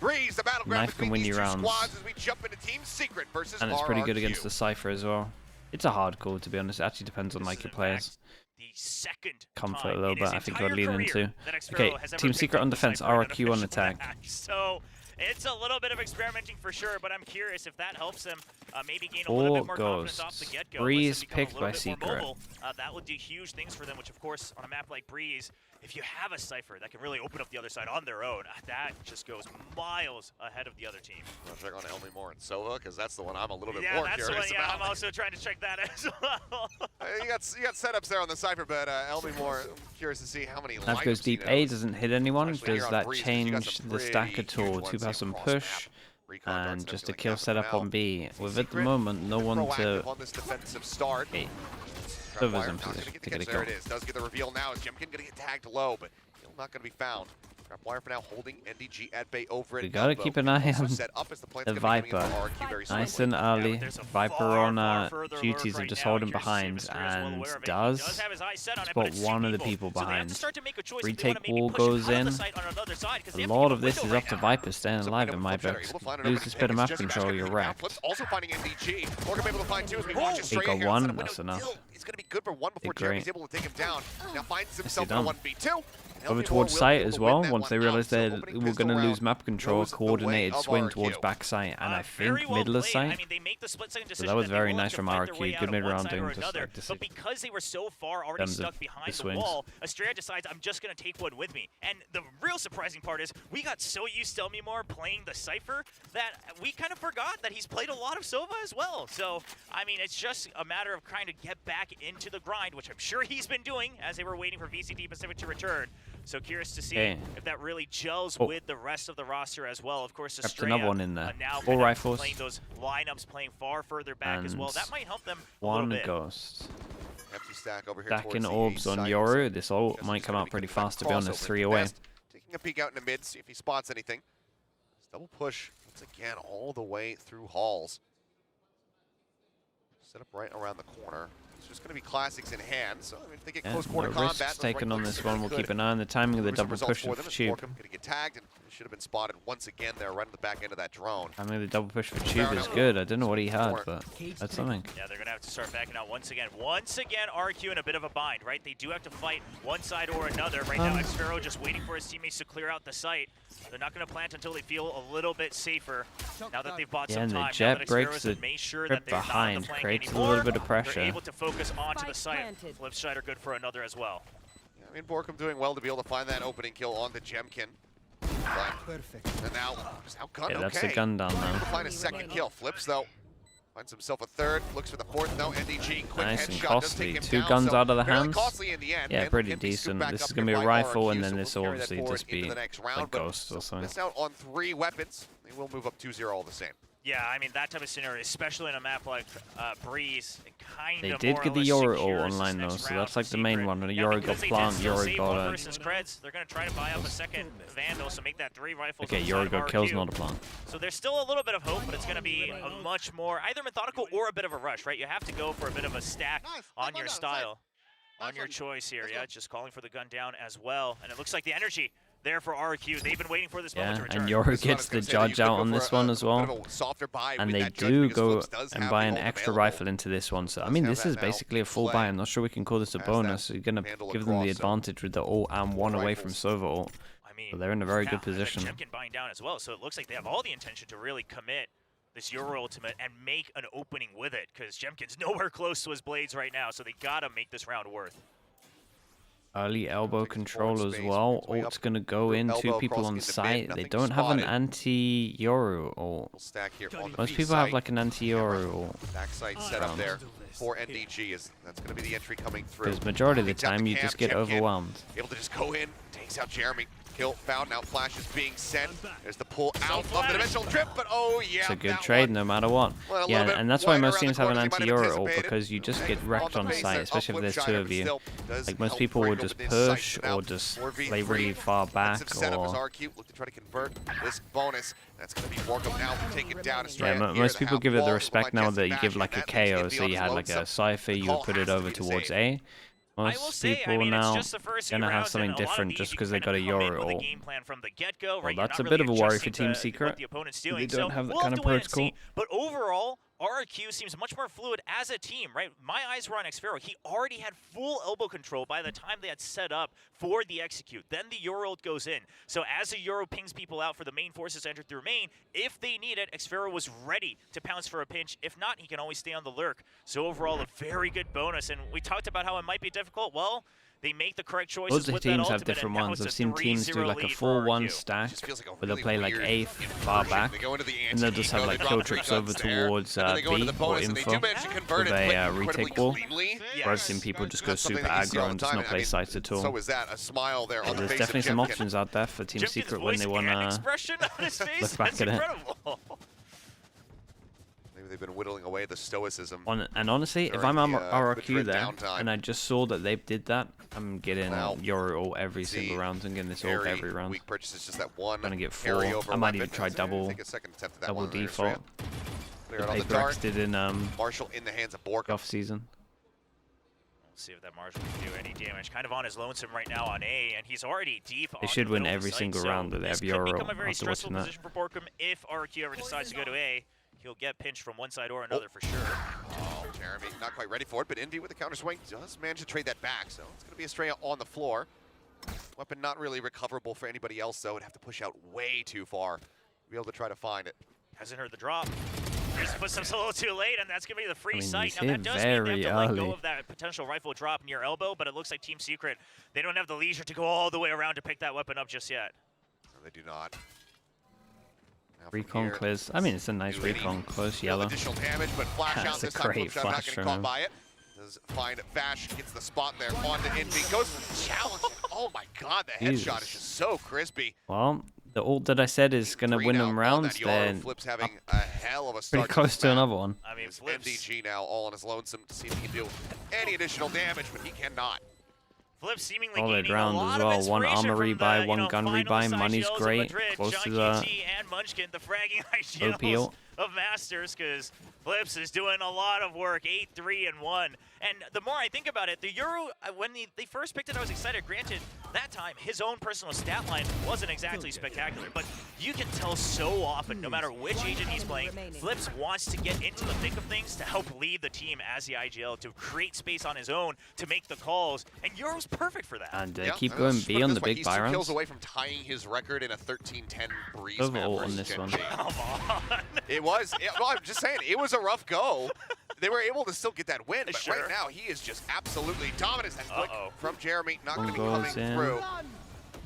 degrees. The battleground Knife can win you rounds. As we jump into Team Secret versus And it's pretty good RRQ. against the Cypher as well. It's a hard call, to be honest. It actually depends on like your players. The second Comfort a little bit, I think I'd lean into. Okay, Okay, Team Secret on defense, RRQ on attack. So it's a little bit of experimenting for sure, but I'm curious if that helps him maybe gain a little bit more confidence off the get-go. Breeze picked by Secret. That would do huge things for them, which of course on a map like Breeze, if you have a Cypher that can really open up the other side on their own, that just goes miles ahead of the other team. I'll check on Elmi more and Sova, because that's the one I'm a little bit Yeah, more that's the curious one, about. I'm also trying to check that as well. You got setups there on the Cypher, but Elmi more, I'm curious to see how many Knife goes deep A, doesn't hit anyone. Especially Does here on that Breeze, 'cause you got change some the stack pretty at all? huge ones 2 here person across the push. map. Recon darts And just a everything kill like that setup for on now. B. With at the Secret, moment, no one to... proactive on this defensive start. Okay. Sova's Sova's in position to get a There kill. it is. Does get the reveal now. Is Jemkin going to get tagged low, but still not going to be found. Trap wire for now, holding NDG at bay over it. We gotta keep an eye on the Viper. Nice and early. Viper on duties of just holding behind and does spot one of the people behind. Retake wall goes in. A lot of this is up to Viper staying alive in my books. Lose this bit of map control, you're wrecked. Also finding NDG. Morgan able to find two as we watch it He straight got here. one, that's enough. He's going to be good for one before Did great. Jeremy's able to take him down. Now finds himself done. in a 1v2. Over towards site as well, once they realized they were going to lose map control, coordinated swing towards back site, and I think middle of site. So that was very nice from RRQ, good mid-round doing just like this. But because they were so far already stuck behind the wall, Estrella decides, I'm just going to take one with me. And the real surprising part is, we got so used to Elmimor playing the Cypher that we kind of forgot that he's played a lot of Sova as well. So, I mean, it's just a matter of trying to get back into the grind, which I'm sure he's been doing as they were waiting for VCT Pacific to return. So curious to see if that really gels with the rest of the roster as well. Of course, Estrella another one in there. Now 4 rifles. playing those lineups, playing far further back as well. That might help them a one little bit. ghost. Empty stack over here. Stacking orbs on Yoru. This ult might come out pretty fast, to be honest. 3 away. Taking a peek out in the mid, see if he spots anything. Double push once again all the way through halls. Set up right around the corner. It's just going to be classics in hand. So if they get close quarter combat, risks taken on this one. We'll keep an eye on the timing of the double push for Tube. Going to get tagged, and it should have been spotted once again there, right at the back end of that drone. I mean, the double push for Tube is good. I don't know what he had, but that's something. Yeah, they're going to have to start backing out once again. Once again, RQ in a bit of a bind, right? They do have to fight one side or another. Right now, Xfero just waiting for his teammates to clear out the site. They're not going to plant until they feel a little bit safer. Now that they've bought some time, and the jet breaks the grip behind, creates a little bit of pressure. They're able to focus onto the site. Flipside are good for another as well. Yeah, I mean, Borkum doing well to be able to find that opening kill on the Jemkin. Perfect. And now, just outgunned. Yeah, that's the gun down now. Find a second kill. Flips though. Finds himself a third. Looks for the fourth. No, NDG. Quick Nice and headshot. costly. Does take 2 him guns down, out of the fairly hands. costly in the end. Yeah, And pretty can be decent. back This up is going to here be a by rifle, and RRQ, then so this we'll will carry that obviously forward just be into the next round, like but ghosts or something. Miss out on 3 weapons. They will move up 2-0 all the same. Yeah, I mean, that type of scenario, especially in a map like Breeze, They did get the Yoru ult online though, so that's like the main one. When Yoru got plant, Yoru got creds, they're going to try to buy up a second Vandal, so make that 3 rifles. okay, Yoru got kills, not a plant. So there's still a little bit of hope, but it's going to be a much more, either methodical or a bit of a rush, right? You have to go for a bit of a stack on your style, on your choice here. Yeah, just calling for the gun down as well. And it looks like the energy there for RRQ. They've been waiting for this moment to return. And Yoru gets the judge out on this one as well. And they do go and buy an extra rifle into this one. So, I mean, this is basically a full buy. I'm not sure we can call this a bonus. You're going to give them the advantage with the ult and 1 away from Sova ult. So they're in a very good position. Jemkin buying down as well, so it looks like they have all the intention to really commit this Yoru ultimate and make an opening with it, because Jemkin's nowhere close to his blades right now, so they gotta make this round worth. Early elbow control as well. Ult's gonna go in, 2 people on site. They don't have an anti-Yoru ult. Most people have like an anti-Yoru ult. Backside set up there for NDG. That's going to be the entry coming through. Because majority of the time you just get overwhelmed. Able to just go in, takes out Jeremy. Kill found, now flash is being sent. There's the pull out of the dimensional trip, but oh yeah. It's a good trade no matter what. Well, yeah, and that's why most teams have an anti-Yoru ult, because you just get wrecked on site, especially if there's 2 of you. Like most people will just push or just play really far back or... Look to try to convert this bonus. That's going to be Borkum now to take it down. Yeah, most people give it the respect now that you give like a KO, so you had like a Cypher, you would put it over towards A. Most people now gonna have something different just because they got a Yoru ult. Well, that's a bit of a worry for Team Secret. They don't have that kind of protocol. But overall, RRQ seems much more fluid as a team, right? My eyes were on xFaroe. He already had full elbow control by the time they had set up for the execute. Then the Yoru ult goes in. So as the Yoru pings people out for the main forces to enter through main, if they need it, xFaroe was ready to pounce for a pinch. If not, he can always stay on the lurk. So overall, a very good bonus. And we talked about how it might be difficult. Well, they make the correct choices. Loads of teams have different ones. I've seen teams do like a 4-1 stack where they'll play like A far back, and they'll just have like kill tricks over towards B or info with a retake wall. Whereas I've seen people just go super aggro and just not play sites at all. So is that a smile there on the There's face definitely of some Jemkin. options out there for Team Secret when they want to look back at it. Maybe they've been whittling away the stoicism. And honestly, if I'm RRQ there and I just saw that they did that, I'm getting Yoru ult every single round and getting this ult every round. Weak purchases, just that one. Gonna get 4. I might even try double default. The Paper X did in Marshall in the hands of Bork. off season. See if that Marshall can do any damage. Kind of on his lonesome right now on A, and he's already deep. They should win every single round that they have Yoru become a very after stressful watching that. position for Borkum if RRQ ever decides to go to A. He'll get pinched from one side or another for sure. Oh, Jeremy not quite ready for it, but Envy with the counter swing does manage to trade that back, so it's going to be Estrella on the floor. Weapon not really recoverable for anybody else, though. Would have to push out way too far to be able to try to find it. Hasn't heard the drop. He's put some a little too late, and that's going to be the free sight. He's Now, that does mean they have to let go early. of that potential rifle drop near elbow, but it looks like Team Secret, they don't have the leisure to go all the way around to pick that weapon up just yet. No, they do not. Now from Recon here, clears. I mean, it's a nice recon. Close yellow. Additional damage, but flash out That's a this time. great Flipshot not flash getting from caught him. by it. Does find Vash, gets the spot there. On to Envy. Goes for the challenge. Oh my god, the headshot is just so crispy. Well, the ult that I said is going to win them rounds, then Flip's having a hell of a start. pretty close to another one. I mean, It's Flips, MDG now all on his lonesome to see if he can do any additional damage, but he cannot. Flips seemingly Solid gaining round a lot as well. of One inspiration armor from rebuy, the, one gun final rebuy. side Money's shells of great. Madrid. Close John to the QT and Munchkin, the fragging high OP shells ult. of Masters, because Flips is doing a lot of work. 8-3-1. And the more I think about it, the Yoru, when they first picked it, I was excited. Granted, that time, his own personal stat line wasn't exactly spectacular, but you can tell so often, no matter which agent he's playing, Flips wants to get into the thick of things to help lead the team as the IGL, to create space on his own, to make the calls, and Yoru's perfect for that. And Yeah, keep and going let's put B it on this the way, big he's buy 2 kills rounds. away from tying his record in a 13-10 breeze Over map ult versus on this Gen one. G. Come on. It was, well, I'm just saying, it was a rough go. They were able to still get that win, but Sure. right now he is just absolutely dominant. And click from Jeremy, not going to be One coming goes in. through.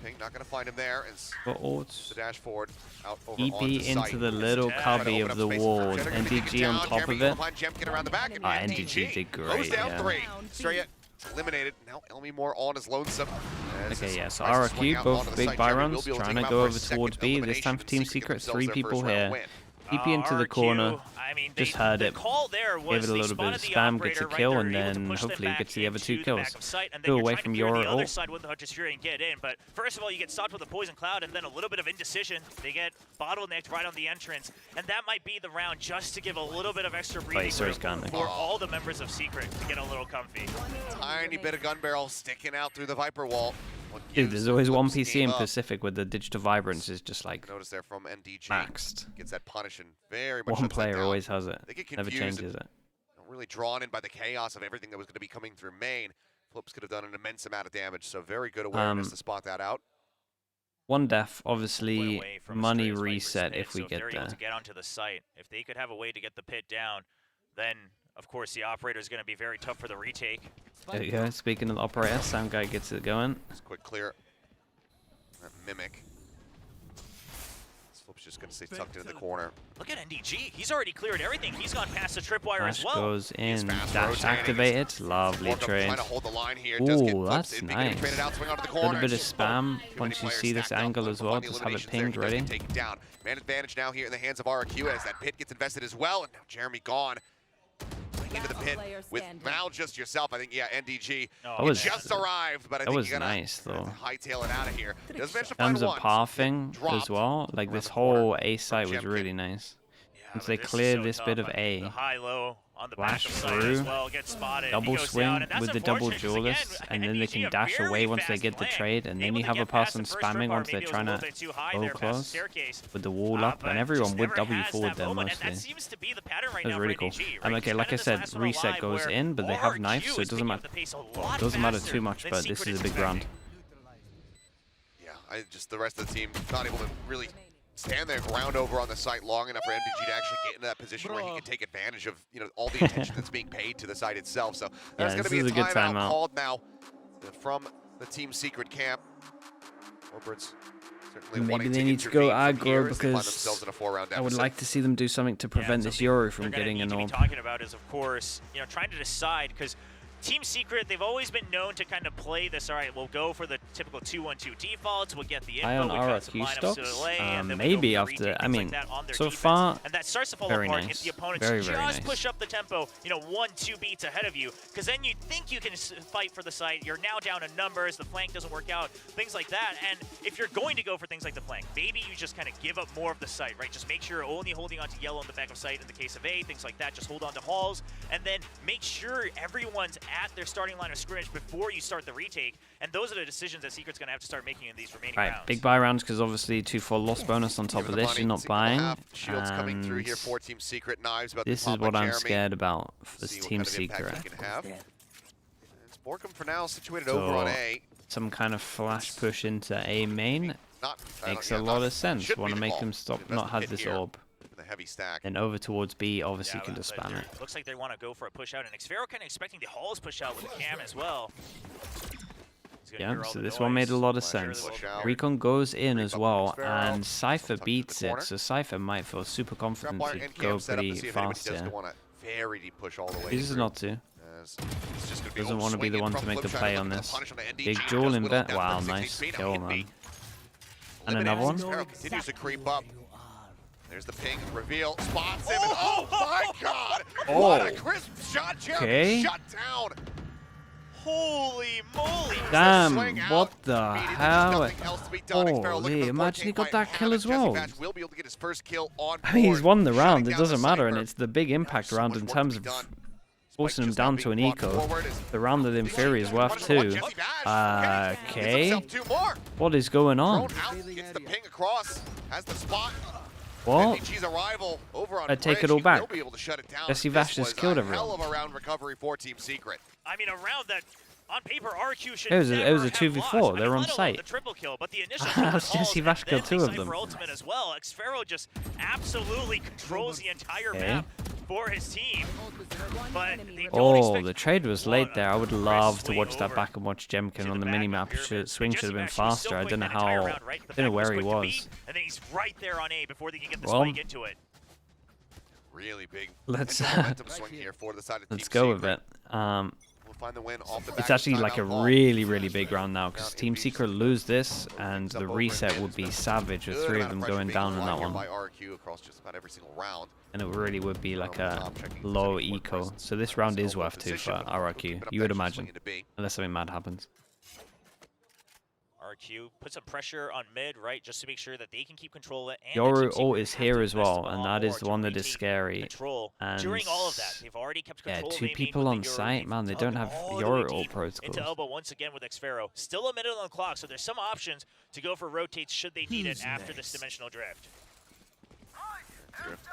Pink not going to find him there. As But ults. the dash forward out over EP onto into site. the little Yeah. cubby Try to of open the up space wall. for Jenner, gonna take it NDG on down. top Jeremy of going it. behind Jemkin around the back, and NDG did goes great, down yeah. 3. Straight eliminated. Now Elmy Moore on his lonesome. Okay, yeah, so Price is swinging RRQ, out both onto the big site. buy Jeremy will runs, be able to trying take to him go out for over a second towards B. This time for Team elimination, Secret, secure 3 themselves people their here. first round EP into the RRQ, corner. I mean, Just heard it. The call there was Gave it a they little bit of spotted the spam, operator gets a right kill, there, and able to then push them hopefully back gets the other 2 into the back kills. of site, and then Go you're away trying to from clear your the other ult. side with the Hutchistry and get in. But first of all, you get stopped with a poison cloud, and then a little bit of indecision. They get bottlenecked right on the entrance, and that might be the round just to give a little bit of extra breathing so he's room gone. for all the members of Secret to get a little comfy. Tiny bit of gun barrel sticking out through the Viper wall. Dude, there's always one Flips PC game in up. Pacific with the digital vibrance is just like Notice there from NDG. maxed. Gets that punish and very much One upside player down. always has it. They get Never confused changes it. Really drawn in by the chaos of everything that was going to be coming through main. Flips could have done an immense amount of damage, so very good awareness to spot that out. One death, Went obviously away from money Astraea's Viper's reset pit, if we so get they're able there. to get onto the site. If they could have a way to get the pit down, then of course the operator is going to be very tough for the retake. There you go. Speaking of the operator, Sound Guy gets it going. Just quick clear. That mimic. This Flip's just going to stay tucked into the corner. Look at NDG. He's already cleared everything. He's gone past the tripwire Flash as well. goes in. fast Dash rotating. activated. Lovely Bork up trade. trying to hold the line here. Does get Ooh, Flips. that's It'd be getting nice. traded out, swing onto the Little corner. bit of Just spam too many once you players see this stacked up, angle but as well. find the Just have it eliminations there. pinged He doesn't ready. Take it down. Man advantage now here in the hands of RRQ as that pit gets invested as well. And now Jeremy gone. Into the pit with Mal just yourself. I think, yeah, NDG. That was- just arrived, but I that think was you gotta nice, though. hightail it out of here. Does manage to In terms find of one. pathing Dropped as well, like around this the corner whole A site was Jemkin. really nice. Yeah, Once they clear this bit of A, flash through, double swing with the double duelist, and then they can dash away once they get the trade, and then you have a person spamming once they're trying to go close with the wall up, and everyone would W forward there mostly. That was really cool. And okay, like I said, reset goes in, but they have knives, so it doesn't matter too much, but this is a big round. Yeah, the rest of the team not able to really stand their ground over on the site long enough for MDG to actually get into that position where he can take advantage of, all the attention that's being paid to the site itself. So there's going to be a timeout called now from the Team Secret camp. Warbirds certainly maybe wanting they to need to go intervene aggro because I would like to see them do something to prevent this Yoru from getting an orb. What we're talking about is, of course, trying to decide, because Team Secret, they've always been known to kind of play this, all right, we'll go for the typical 2-1-2 defaults, we'll get the info, on RRQ stocks, maybe after, I mean, so far, and that starts to fall very apart nice. if the opponents Very just nice. push up the tempo, 1-2 beats ahead of you, because then you think you can fight for the site, you're now down in numbers, the flank doesn't work out, things like that, and if you're going to go for things like the flank, maybe you just kind of give up more of the site, right? Just make sure you're only holding on to yellow in the back of site in the case of A, things like that, just hold on to halls, and then make sure everyone's at their starting line of scrimmage before you start the retake, and those are the decisions that Secret's going to have to start making in these remaining rounds. Big buy rounds because obviously 2-4 loss bonus on top of this, you're not buying. Shields coming through here for Team Secret, knives about this is what I'm scared about for this Team Secret. It's Borkum for now situated over on A. Some kind of flash push into A main makes a lot of sense. Want to make them stop, not have this orb. Heavy stack. And over towards B, obviously you can just spam it. Looks like they want to go for a push out, and Xfero kind of expecting the halls push out with the cam as well. Yeah, so this one made a lot of sense. Recon goes in as well, and Cypher beats it, so Cypher might feel super confident to go pretty fast here. He does not to. Doesn't want to be the one to make the play on this. Big duel in bet. Wow, nice kill, man. And another one. Continues to creep up. There's the ping, reveal, spots him, and oh my god! What a crisp shot, Jeremy shut down! Holy moly! Damn, what the hell? Holy, imagine he got that kill as well. I mean, he's won the round, it doesn't matter, and it's the big impact round in terms of forcing him down to an eco. The round of the Inferi is worth 2. Okay. What is going on? What? I take it all back. Jesse Vash just killed everyone. I mean, a round that on paper RRQ should it was a 2v4. They're on site. Jesse Vash killed 2 of them. As well. Xfero just absolutely controls the entire map for his team. But the trade was late there. I would love to watch that back and watch Jemkin on the minimap. Swing should have been faster. I don't know how. I don't know where he was. And then he's right there on A before they can get the spike into it. Really big. Let's let's go with it. Find the win off the it's actually like a really big round now because Team Secret lose this and the reset would be savage with 3 of them going down in that one. And it really would be like a low eco. So this round is worth 2 for RRQ, you would imagine, unless something mad happens. RRQ put some pressure on mid, right, just to make sure that they can keep control of it. Yoru ult is here as well, and that is the one that is scary. And during all of that, they've already kept control. 2 people on site, man, they don't have Yoru ult protocols. Into elbow once again with Xfero. Still a minute on the clock, so there's some options to go for rotates should they need it after this dimensional drift.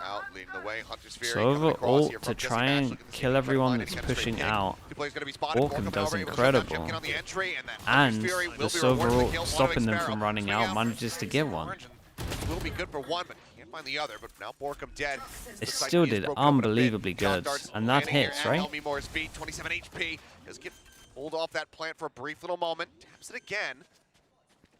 Out, leading the way. Silver ult to try and kill everyone that's pushing out. Borkum does incredible. And the Silver ult stopping them from running out manages to get one. Will be good for one, but can't find the other. But now Borkum dead. It still did unbelievably good. And that hits, right? 27 HP. Does get pulled off that plant for a brief little moment. Taps it again.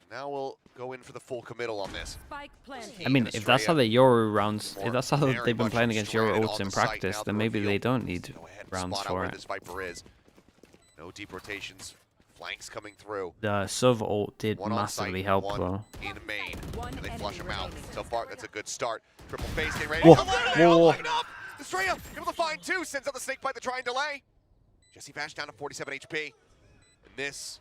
Now we'll go in for the full committal on this. I mean, if that's how the Yoru rounds, if that's how they've been playing against Yoru ults in practice, then maybe they don't need rounds for it. No deep rotations, flanks coming through. The Silver ult did massively help though. In main, and they flush him out. So far, that's a good start. Triple face, getting ready to come down. Estrella able to find 2, sends out the snake bite to try and delay. Jesse Vash down to 47 HP. And this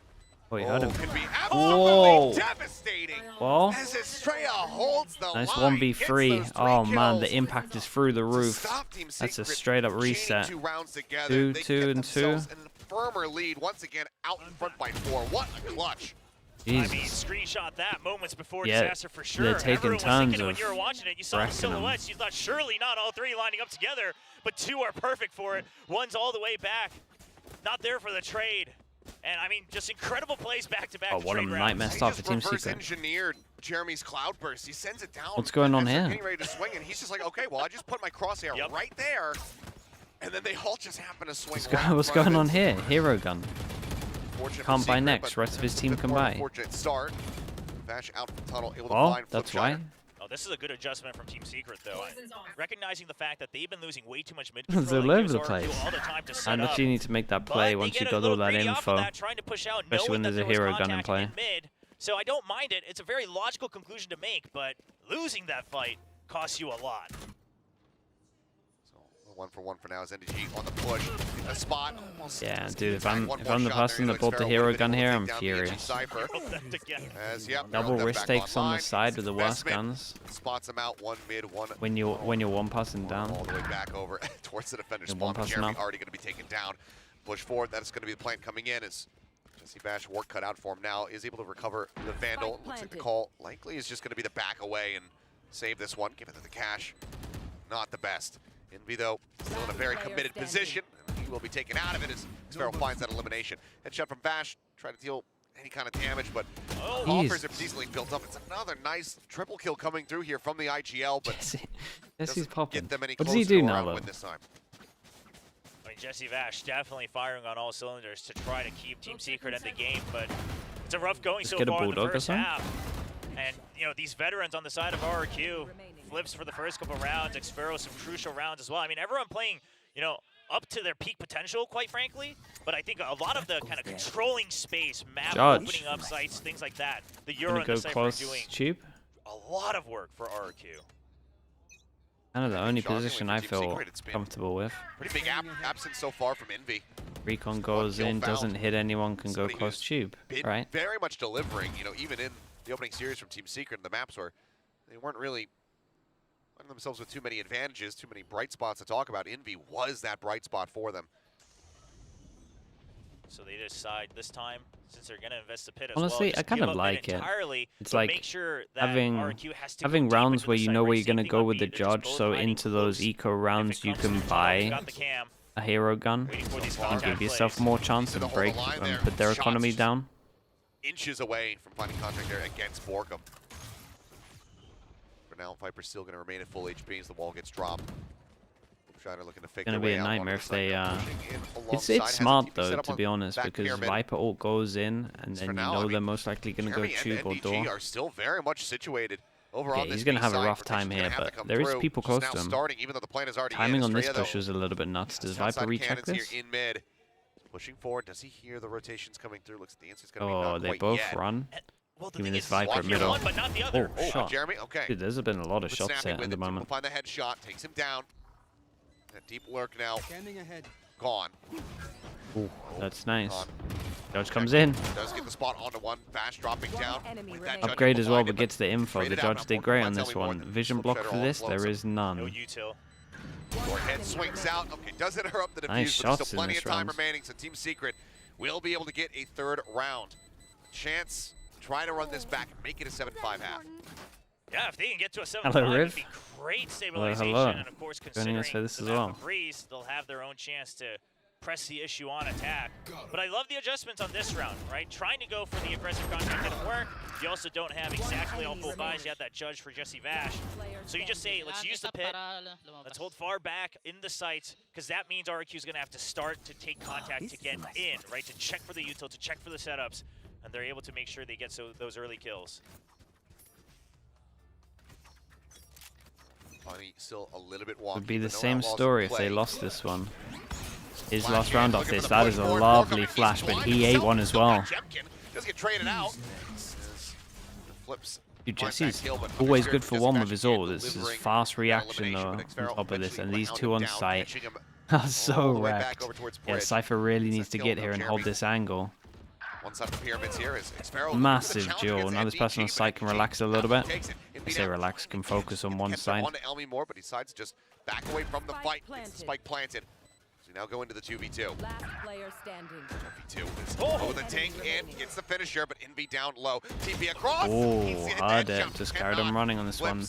Oh, you heard him. Can be Whoa. absolutely devastating. Well, As Estrella holds the nice line, 1v3. gets those Oh, 3 man, the kills impact is through the to roof. stop Team That's a Secret straight up chaining reset. 2 rounds together. 2, They 2, get and 2. themselves in a firmer lead once again, out in front by 4. What a clutch. Jesus. I mean, screenshot that moments before Yeah, disaster for sure. they're taking Everyone was turns thinking when of you were watching it, you saw the wrecking 'em. silhouettes. You thought surely not all 3 lining up together, but 2 are perfect for it. One's all the way back, not there for the trade. And I mean, just incredible plays back to back. Oh, what a trade rounds. nightmare start for He Team just reverse Secret. engineered Jeremy's cloudburst. He sends it down. What's going on as they're here? Getting ready to swing, and he's just like, okay, well, I just put my crosshair right there, and then they all just happen to swing. What's going on here? Hero gun. Fortunate for Can't buy Secret, next. but Rest of his team bit can more buy. Unfortunate start. Vash out from the tunnel, able to Well, find that's Flip why. Shiner. Oh, this is a good adjustment from Team Secret, though. Recognizing the fact that they've been losing way too much mid It's control. all They over use the RRQ place. all the time to set And up. actually you need to make that play But once they you get got a little all that greedy off of info. that, trying to push out, Especially when knowing that there's a there was hero gun in contact play. mid. So I don't mind it. It's a very logical conclusion to make, but losing that fight costs you a lot. So 1-for-1 for now is NDG on the push. A spot. Almost Yeah, dude, if I'm one the more shot person there, that bought the Xfero hero would've been gun able to here, take I'm down the NG furious. Cypher. Again. As, Double throw them risk back takes on the online. side with the worst Investment. guns. Spots them out, 1 mid, 1 When you're one passing all down. the way back over towards the defender And spawn. one But person Jeremy up. already going to be taken down. Push forward. That is going to be the plan coming in. As Jesse Bash, work cut out for him now, is able to recover the Vandal. Looks like the call likely is just going to be the back away and save this one. Give it to the cash. Not the best. Envy, though, still in a very committed position. And he will be taken out of it as Xfero finds that elimination. Headshot from Bash. Try to deal any kind of damage, but offers are decently built up. It's another nice triple kill coming through here from the IGL, but Jesse's doesn't popping. get them any What does he closer do to now, a though? win this time. I mean, Jesse Vash definitely firing on all cylinders to try to keep Team Secret in the game, but it's a rough going so get a far in the bulldog or first something? half. And, you know, these veterans on the side of RRQ, flips for the first couple rounds, Xfero some crucial rounds as well. I mean, everyone playing, you know, up to their peak potential, quite frankly. But I think a lot of the kind of controlling space, map Judge. opening up sites, things like that, the Euro Gonna and go the Cypher are close doing tube. a lot of work for RRQ. Kind of the only Shockingly position for I Team feel Secret, it's been comfortable with. Pretty big absence so far from Envy. Recon goes kill in, found. doesn't hit anyone, can go Somebody close who's tube, Been right? very much delivering, you know, even in the opening series from Team Secret and the maps where they weren't really finding themselves with too many advantages, too many bright spots to talk about. Envy was that bright spot for them. So they decide this time, since they're going to invest the pit as Honestly, well, just I kind give of up like it. entirely, It's but like make sure that having RRQ has to go having deep rounds into the where you site, know right? where you're Same gonna thing go on with B, the they're just judge. both So hiding into those close. eco If it rounds, you comes can to the tunnel, buy they got the cam, a hero gun waiting for these and contact give yourself plays. more chance To to hold the break line and there. put their Shots economy just- down. Inches away from finding contact there against Borkum. For now, Viper's still going to remain at full HP as the wall gets dropped. Shiner looking to fake Gonna their be way a out nightmare onto if the site, they now pushing in It's alongside, has a smart TP though, set up to on be honest, back because pyramid. Viper ult goes in and For then now, you I know mean, they're most likely gonna go Jeremy and tube or NDG door. are still very much situated over Yeah, on this he's gonna B have a side. rough time Rotation's gonna here, have to but come there is through, people which is close to now him. starting, even though the plan is already Timing in. on this Estrella, push though, is a little bit nuts. Does just outside Viper recheck cannons this? here in mid. Pushing forward, does he hear the rotations coming through? Looks like the answer's gonna be Oh, not they quite both yet. run. Well, the Giving thing this is, Viper watch middle. one, but not the other. Oh, shot. Jeremy, okay. Dude, there's been a lot of But shots snapping here with at the it, will moment. find the headshot, takes him down. That deep lurk now Scanning ahead. gone. Ooh, that's nice. Gone. Judge comes in. Does get the spot onto one. Bash dropping down. With that judge Upgrade able as to well, find but it, gets the info. The traded out. judge Now did Borkum great might on tell this me more one. than Vision Slip block Shadow for all this, there explosive. is No none. util. Overhead swings out. Okay, does interrupt the defuse, Nice but there's shots still in plenty of this time round. remaining, so Team Secret will be able to get a third round. Chance to try to run this back and make it a 7-5 half. Yeah, if they can get to a 7-5, Hello, it'd Riv. be great stabilization. hello. And of course, Joining considering us for this the as map well. of Breeze, they'll have their own chance to press the issue on attack. But I love the adjustments on this round, right? Trying to go for the aggressive contact didn't work. You also don't have exactly all full buys. You have that judge for Jesse Vash. So you just say, let's use the pit. Let's hold far back in the sites, because that means RRQ is going to have to start to take contact to get in, right? To check for the util, to check for the setups, and they're able to make sure they get those early kills. Funny, still a little bit wonky. Would be the but no same outlaws in story if play. they lost this one. His Flash last in, round off looking for this, the that push is a forward. lovely Borkum, flash, he's but blind he ate himself. one as Still got well. Jemkin. Does get traded out. Flips. Dude, finds Jesse's that kill, but always understeered good from for one Jesse with his Vash, ult. This is delivering fast that reaction elimination, though but on Xfero top of this, eventually and these wound two him on down, site catching him are all so the way back wrecked. over towards Yeah, bridge. Cypher really Gets needs that to kill, get now here and hold Jeremy this angle. One side of the pyramids here is Xfero. Massive duel. Now this person on site can relax a little bit. I say relax, can focus on one side. On to Elmi more, but he decides to just back away from the fight. Spike planted. So we now go into the 2v2. Last player standing. 2v2 is oh, the tank in, gets the finisher, but Envy down low. TP across. Oh, hard it. Just carried him running on this one.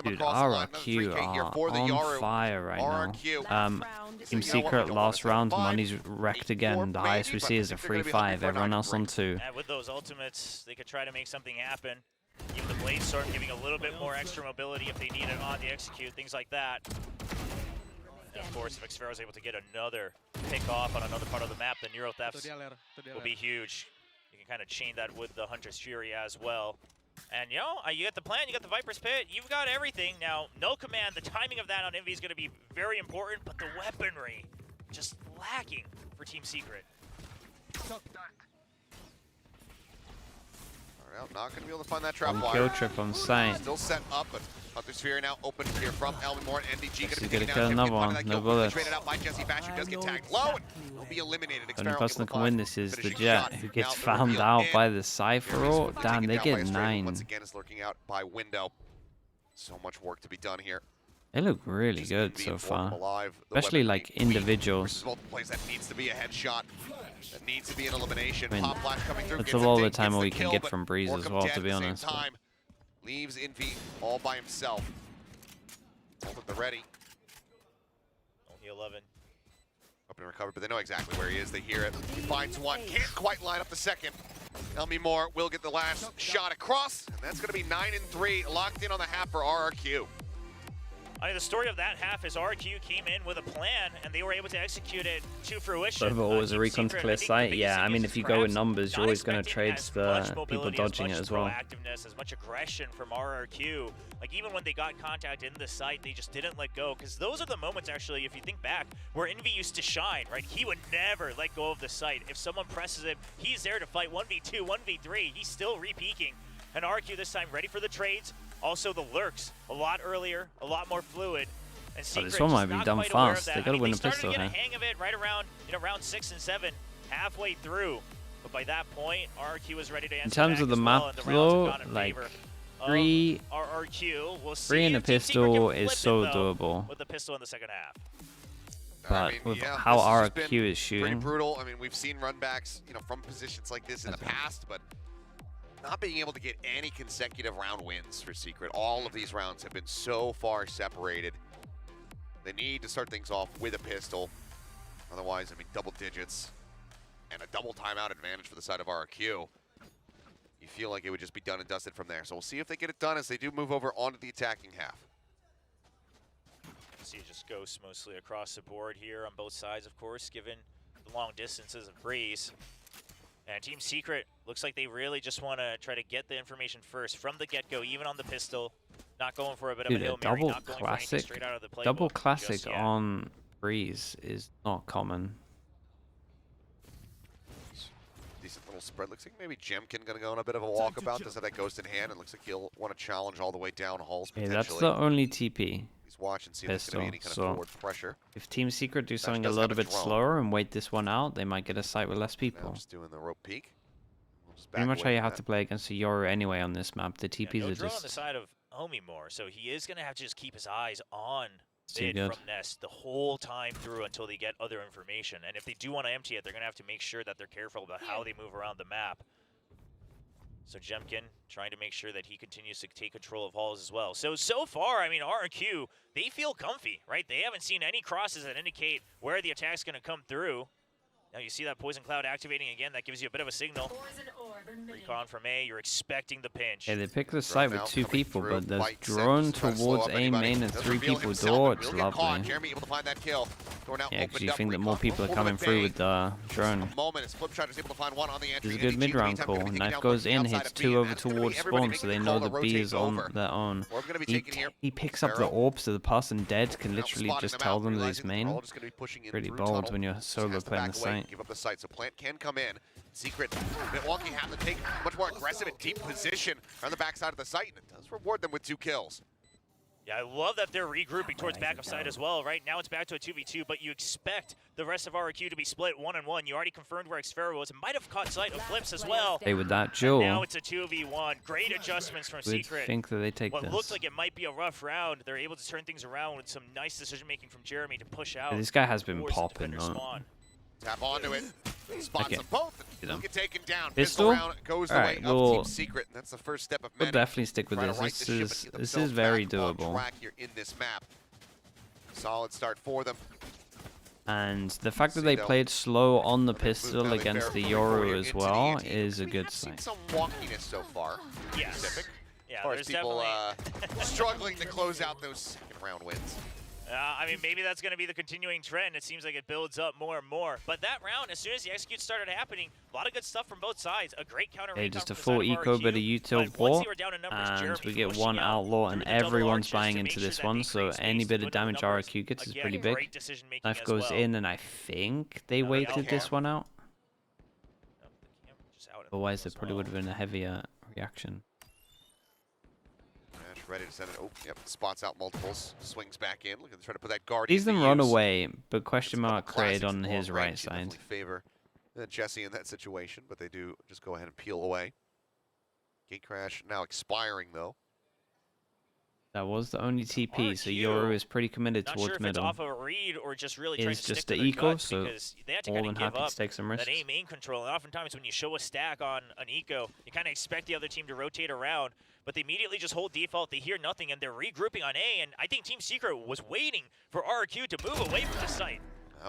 Dude, RRQ are on fire right now. Team Secret last round, money's wrecked again. The highest we see is a 3-5. Everyone else on 2. And with those ultimates, they could try to make something happen. Even the Blade Storm giving a little bit more extra mobility if they need it on the execute, things like that. And of course, if Xfero is able to get another pick off on another part of the map, the Neuro Thefts will be huge. You can kind of chain that with the Hunter's Fury as well. And you know, you got the plan, you got the Viper's Pit, you've got everything. Now, no command, the timing of that on Envy is going to be very important, but the weaponry just lacking for Team Secret. Not going to be able to find that trap wire. Kill trip on site. Still set up, but Hunter's Fury now open here from Elmore and NDG. He's going to kill another one. No bullets. Traded out by Jesse Batch, who does get tagged low, and he'll be eliminated. The only person that can win this is the Jet, who gets found out by the Cypher. Oh, damn, they get 9. Once again, is lurking out by window. So much work to be done here. They look really good so far, especially like individuals. Plays that needs to be a headshot. That needs to be an elimination. I mean, Pop flash coming through. that's a lot of the time we can get from Breeze as well, to be honest. Leaves Envy all by himself. Hold at the ready. Only 11. Up and recover, but they know exactly where he is. They hear it. He finds one. Can't quite line up the second. Elmi Moore will get the last shot across, and that's going to be 9-3, locked in on the half for RRQ. I mean, the story of that half is RRQ came in with a plan, and they were able to execute it to fruition. But always a recon to clear sight. Yeah, I mean, if you go with numbers, you're always going to trade the people dodging it as well. As much aggression from RRQ. Like, even when they got contact in the site, they just didn't let go. Because those are the moments, actually, if you think back, where Envy used to shine, right? He would never let go of the site. If someone presses him, he's there to fight 1v2, 1v3. He's still re-peeking. And RRQ this time ready for the trades. Also the lurks, a lot earlier, a lot more fluid. And Secret this one might be done fast. They gotta win a pistol. They started to get a hang of it right around, round 6 and 7, halfway through. But by that point, RRQ was ready to answer. In terms of the map, though, like 3 RRQ, we'll see. 3 in a pistol is so doable. With the pistol in the second half. But with how RRQ is shooting, pretty brutal. I mean, we've seen runbacks, from positions like this in the past, but not being able to get any consecutive round wins for Secret. All of these rounds have been so far separated. They need to start things off with a pistol. Otherwise, I mean, double digits and a double timeout advantage for the side of RRQ. You feel like it would just be done and dusted from there. So we'll see if they get it done as they do move over onto the attacking half. See just ghosts mostly across the board here on both sides, of course, given the long distances of Breeze. And Team Secret looks like they really just want to try to get the information first from the get-go, even on the pistol. Not going for a bit of a Hail Mary, not going for anything straight out of the playbook. Double classic on Breeze is not common. Decent little spread. Looks like maybe Jemkin going to go on a bit of a walkabout. Does have that ghost in hand, and looks like he'll want to challenge all the way down halls potentially. Yeah, that's the only TP. He's watching, see if there's going to be any kind of forward pressure. If Team Secret do something a little bit slower and wait this one out, they might get a site with less people. Just doing the rope peek. Pretty much how you have to play against a Yoru anyway on this map. The TPs are just on the side of Homie more, so he is going to have to just keep his eyes on Bid from Nest the whole time through until they get other information. And if they do want to empty it, they're going to have to make sure that they're careful about how they move around the map. So Jemkin trying to make sure that he continues to take control of halls as well. So far, I mean, RRQ, they feel comfy, right? They haven't seen any crosses that indicate where the attack's going to come through. Now you see that Poison Cloud activating again. That gives you a bit of a signal. Recon from A, you're expecting the pinch. Yeah, they pick the site with 2 people, but there's drone towards A main and 3 people door. It's lovely. Yeah, because you think that more people are coming through with the drone. There's a good mid-round call. Knife goes in, hits 2 over towards spawn, so they know the B is on their own. He picks up the orbs, so the person dead can literally just tell them that he's main. Pretty bold when you're solo playing the site. Give up the site, so Plant can come in. Secret, a bit wonky, have to take much more aggressive and deep position on the backside of the site, and it does reward them with 2 kills. Yeah, I love that they're regrouping towards back of side as well. Right now it's back to a 2v2, but you expect the rest of RRQ to be split 1-on-1. You already confirmed where Xfero was and might have caught sight of Flips as well. Hey, with that And duel, now it's a 2v1. Great adjustments from would Secret. think that they take What this. looked like it might be a rough round, they're able to turn things around with some nice decision-making from Jeremy to push out. This guy has been towards the popping, defender though. spawn. Tap onto it. Spots Okay. them both. Get him. Get taken down. Pistol? Round goes the Alright, way of we'll- Team Secret. And that's the first step of We'll many. definitely stick with Trying to this. right This the ship and is get this themselves is very back on doable. track here in this map. Solid start for them. And the fact that they played slow on the They moved pistol Valley against Fair the forward Yoru as into the well ante. is a We good have seen sign. some wonkiness so far. Yes. Pacific. Yeah, As far as there's people definitely... struggling to close out those second round wins. I mean, maybe that's going to be the continuing trend. It seems like it builds up more and more. But that round, as soon as the execute started happening, a lot of good stuff from both sides. A great counter. Okay, just a from the full side of eco, RRQ, bit of util but once bought, they were down in numbers, and Jeremy we get pushing one out outlaw, through and the double everyone's arches buying to into make sure this that one. they So create any space bit to of put in the damage numbers. RRQ gets is Again, pretty big. great decision-making Knife as goes well. in, and I think they No, waited okay. this one out. No, the camera just out in the Otherwise, middle it as probably well. would have been a heavier reaction. Nash ready to send it. Oh, yep. Spots out multiples. Swings back in. Looking to try to put that guardian. Sees them to run use. away, but question It's a couple mark created classics on in his long right range. You side. definitely favor Jesse in that situation, but they do just go ahead and peel away. Gate crash now expiring though. That was the only TP, so RRQ, Yoru is pretty committed Not towards sure if middle. it's off of a read or just really trying Is to stick just to the their eco, guts so because they had to more kind than of give happy up to take some risks. that A main control. And oftentimes when you show a stack on an eco, you kind of expect the other team to rotate around, but they immediately just hold default. They hear nothing, and they're regrouping on A. And I think Team Secret was waiting for RRQ to move away from the site.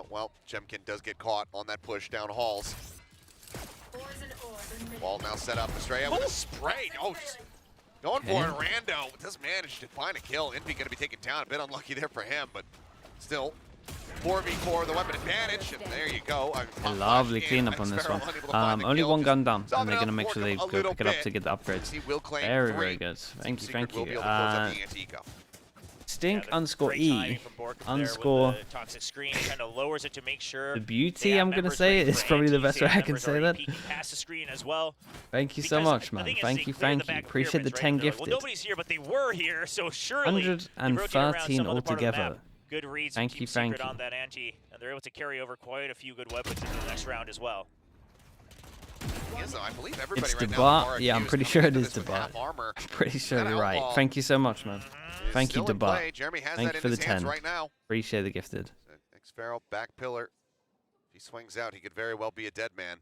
Well, Jemkin does get caught on that push down halls. Wall now set up. Estrella with a spray. Oh, just going for it. Rando does manage to find a kill. Envy going to be taken down. A bit unlucky there for him, but still 4v4, the weapon advantage, and there you go. A lovely cleanup on this one. Only one gun down, and they're going to make sure they go pick it up to get the upgrades. He will claim Very, three. very good. Thank you, Secret thank will be you. able to close out the anti-eco. Stink Yeah, underscore great E timing from Bork there with underscore the toxic screen kind of lowers it to make sure the they beauty, have I'm going to members say, ready is for probably the anti, best so way you I have can members say already that. peeking past the screen as well. Thank you so Because much, the man. thing is, Thank they you, clear the thank you. back of Appreciate the pyramids, 10 right? They're like, gifted. well, nobody's here, but they were here, so surely they rotate around 113 some other part of the altogether. map. Good reads Thank from you, Team Secret thank you. on that anti, and they're able to carry over quite a few good weapons into the next round as well. Yes, I believe everybody It's right the now bar. RRQ Yeah, I'm is pretty coming sure it into is this the with bar. half armor. I'm pretty sure That you're right. outlaw Thank you so much, man. Is Thank you, still in Debar. play. Jeremy has Thank that you for in the his hands 10. right now. Appreciate the gifted. Xfero, back pillar. If he swings out, he could very well be a dead man.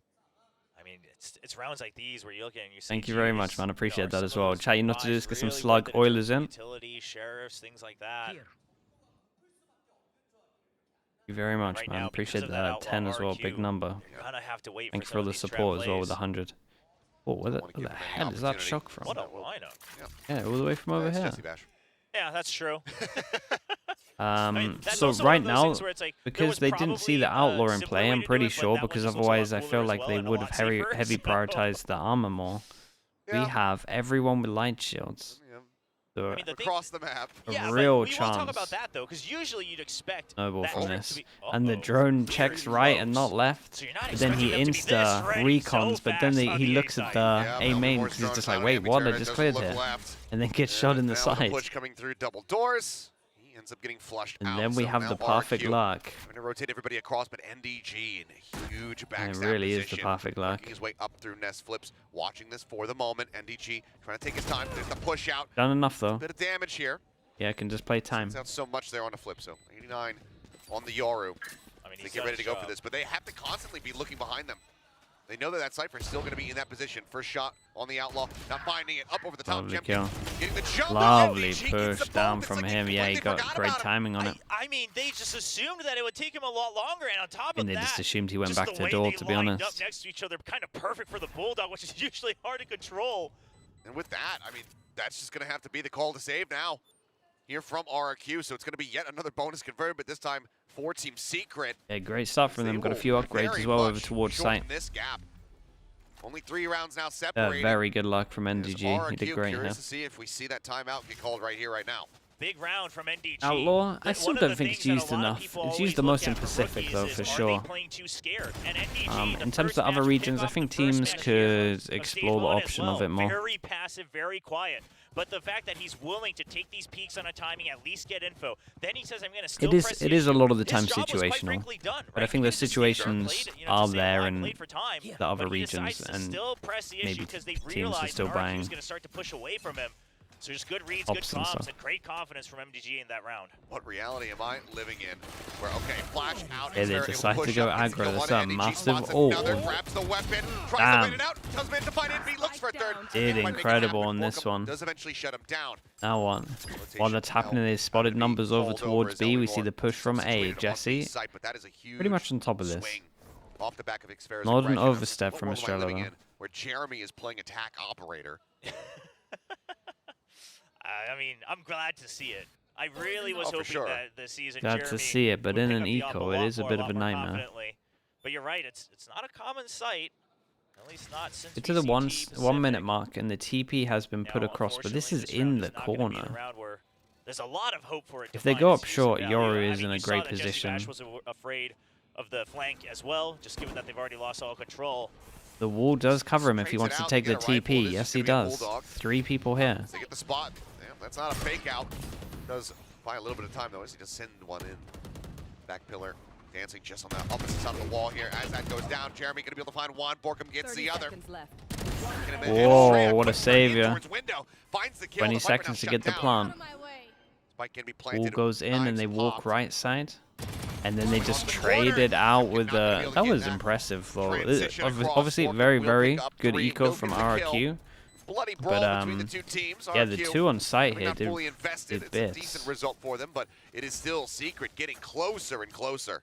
I mean, it's rounds like these where you look at it and you say, Thank you very "Geez, much, man. Appreciate are that some as of well. those Chat, you know what to do buys is get some really slug worth it in terms Oilers of in. Utility, sheriffs, things like that. Thank you very much, Right man. now, because Appreciate of that that. outlaw 10 as well. Big RRQ, number. You're gonna have to wait Thanks for for all some the of these trap support as well plays. with 100. Oh, where Don't wanna the give him any hell is that opportunity. shock from? What a So, lineup. Yeah, all the way from over That's here. Jesse Bash. Yeah, that's true. I mean, that's So also one right of those now, things where it's like, there because was they didn't see the probably a outlaw in simpler play, way I'm to do pretty it, but sure, that was because just also a lot otherwise I cooler feel as like well they and a would lot have safer, heavy so- prioritized the armor more. We Yeah. have everyone with light shields. Yeah. So I mean, the thing, Across the map. a yeah, real but we won't talk chance. about that though, because usually you'd expect snowball that from trick this. to be, And the uh-oh, drone very checks right and close. not left. So you're not But then he expecting them to be this insta ready so recons, but then fast he on the looks A at side. the Yeah, A no main more because he's drones just like, down. wait, what? I Ambitera just doesn't cleared look here. left. And then gets shot in the Now side. push coming through double doors. He ends up getting flushed And out. then we so have now the perfect RRQ luck. Trying to rotate everybody across, but NDG in a huge backstab And it really is the position, perfect luck. working his way up through nest flips, watching this for the moment. NDG trying to take his time. There's the push out. Done enough though. Bit of damage here. Yeah, can just play time. Sounds so much there on the flip. So 89 on the Yoru. I mean, They he's get done ready to his go for job. this, but they have to constantly be looking behind them. They know that that Cypher is still going to be in that position. First shot on the Outlaw, not finding it. Up over the top, Lovely Jemkin kill. getting the jump. Lovely NDG gets push the down bomb. It's from like him. Yeah, he completely got forgot great about him. timing on it. I mean, they just assumed that it would take him a lot longer, and on top And of they that, just assumed he went just back the to way door, they to be lined honest. up next to each other, kind of perfect for the Bulldog, which is usually hard to control. And with that, I mean, that's just going to have to be the call to save now. Here from RRQ, so it's going to be yet another bonus converted, but this time for Team Secret. Yeah, great stuff from They them. Got a will few upgrades very as well over much towards shorten site. this gap. Only 3 rounds now separated. Very good luck from As NDG. He RRQ, did great here. curious to see if we see that timeout get called right here, right now. Big round from NDG. Outlaw? I But still one of don't the think it's things that a used lot of enough. people It's always used the look most in at for Pacific, rookies though, is, for are sure. they playing too scared? And NDG, In terms of the other regions, I think teams could explore the option of it more. Very passive, very quiet. but the fact that he's willing to take these peaks on a timing, at least get info, then he says, I'm going to still press it is a lot of the time His job was quite situational, frankly done, but I right? think He the didn't just say, situations played, are to say, there I in played for time, the other but he regions, decides to and still press the issue maybe because they teams are realize still buying RRQ is going to start to push away from him. So just good reads, good ops and comms, stuff. and great confidence from MDG in that round. What reality am I living in? Where, okay, flash out. Yeah, they Xpera decide able to push go up, gets aggro. kill That's on a NDG, massive spots ult. another, grabs the weapon, tries Damn. to wait it out, does man to find Envy, looks for third. Did Might make it incredible happen. on this Volcom one. Does eventually shut him down. Now what? While that's happening, they spotted numbers over towards B. We see the push from A. Jesse pretty much on top of this. Off the back of Xpera's Not an aggression. overstep from What world am I Estrella, living though. in, where Jeremy is playing attack operator. I mean, I'm glad to see it. I really was hoping sure. that the season Glad Jeremy to see it, but would in pick an up the up eco, a it lot is a more, bit lot of a more nightmare. confidently. But you're right, it's not a common sight. At least not since Get to the VCT 1 minute Pacific. mark, and the TP has been put Now, across, but this is unfortunately, in this the round is not gonna be corner. a round where there's a lot of hope for it to If they find go its up use short, and value. Yoru I is mean, in a you saw great that Jesse position. Bash was afraid of the flank as well, just given that they've already lost all control. The wall does cover him if he Trades wants it to out, take the get a rifle. TP. This Yes, is he gonna be a does. bulldog. 3 people here. They get the spot. Damn, that's not a fake out. Does buy a little bit of time though as he just send one in. Back pillar. Dancing just on the opposite side of the wall here. As that goes down, Jeremy gonna be able to find one. Borkum gets the other. Whoa, what a savior. 20 20 seconds to get the plant. Spike can be Wall planted. goes in, and Knives they walk popped. right side. And then they just trade it out with the... That was impressive, though. Obviously, very, very good eco from RRQ. Bloody But, brawl between the two teams. yeah, the RRQ, two on site they're here not did fully invested. It's a bits. decent result for them, but it is still Secret getting closer and closer.